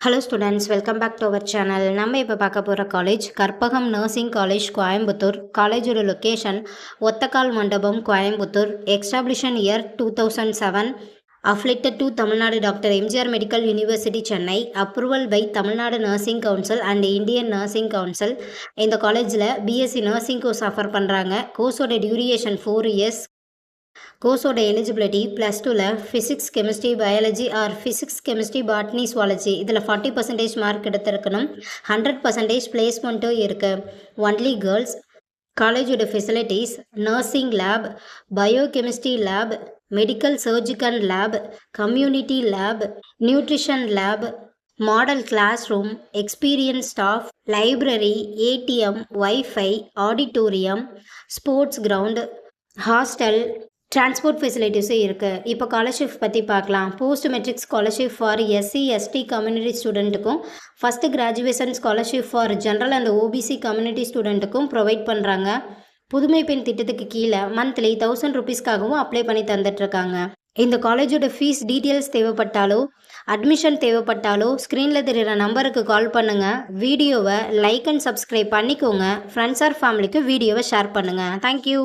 Hello students, welcome back to our channel. நம்ம இப்போ பார்க்க போகிற college Karpagam nursing college, Coimbatore. காலேஜோட location Othakkal Mandapam, Coimbatore. Establishment year 2007. Affiliated to Tamil Nadu doctor MGR medical university, Chennai. Approval by Tamil Nadu nursing council and Indian nursing council. இந்த காலேஜில் BSc nursing course offer பண்ணுறாங்க. கோர்ஸோட duration 4 years. கோர்ஸோட எலிஜிபிலிட்டி +2ல் physics, chemistry, biology or physics, chemistry, botany, zoology இதில் 40% mark எடுத்திருக்கணும். 100% பிளேஸ்மெண்ட்டும் இருக்குது. Only girls. காலேஜோட facilities: nursing lab, biochemistry lab, medical surgical lab, community lab, nutrition lab, model class room, experience staff, library, ATM, wifi, auditorium, sports ground, hostel, transport ஃபெசிலிட்டிஸும் இருக்குது. இப்போ scholarship பற்றி பார்க்கலாம். Post matric scholarship for SC ST community ஸ்டூடெண்ட்டுக்கும், first graduation scholarship for general and OBC community ஸ்டூடெண்ட்டுக்கும் provide பண்ணுறாங்க. புதுமை பெண் திட்டத்துக்கு கீழே மந்த்லி 1000 ருபீஸ்க்காகவும் அப்ளை பண்ணி தந்துட்டுருக்காங்க. இந்த காலேஜோட ஃபீஸ் டீட்டெயில்ஸ் தேவைப்பட்டாலோ, அட்மிஷன் தேவைப்பட்டாலோ ஸ்க்ரீனில் தெரிகிற நம்பருக்கு கால் பண்ணுங்கள். வீடியோவை லைக் அண்ட் சப்ஸ்கிரைப் பண்ணிக்கோங்க. ஃப்ரெண்ட்ஸ் ஆர் ஃபேமிலிக்கு வீடியோவை ஷேர் பண்ணுங்கள். தேங்க்யூ.